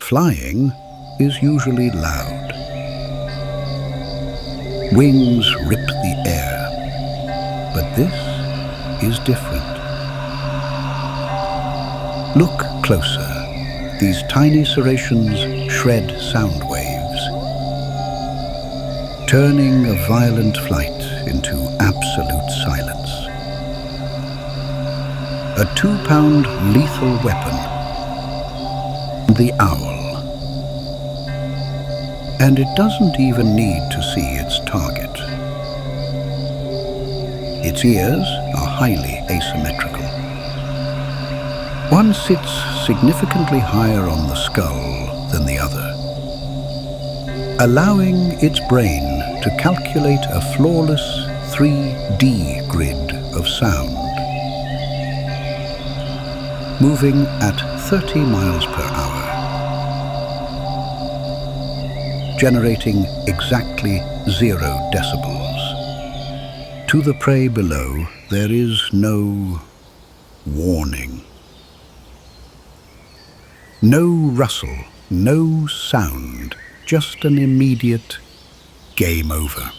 flying is usually loud. Wings rip the air, but this is different. Look closer. These tiny serrations shred sound waves, turning a violent flight into absolute silence. A 2-pound lethal weapon, the owl. And it doesn't even need to see its target. Its ears are highly asymmetrical. One sits significantly higher on the skull than the other, allowing its brain to calculate a flawless 3D grid of sound, moving at 30 miles per hour, generating exactly 0 decibels. To the prey below, there is no warning. No rustle, no sound, just an immediate game over.